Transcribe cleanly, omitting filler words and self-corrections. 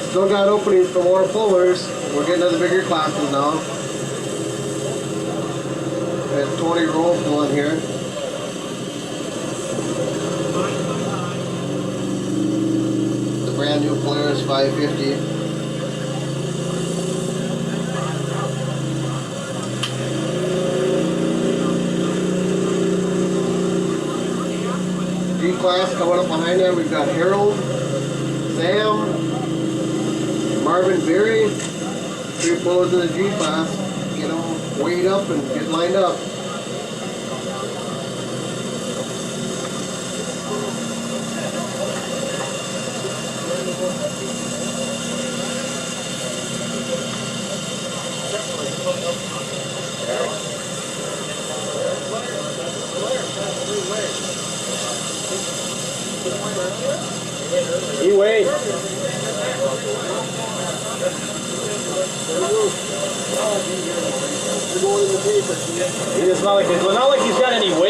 Still got openings for more pullers. We're getting to the bigger classes now. We have 20 roll pulling here. The brand new Polaris 550. G-Class coming up behind that. We've got Harold, Sam, Marvin Berry, 3 pullers in the G-Class. Get them weighed up and get lined up. He weighed. It's not like he's got any weight.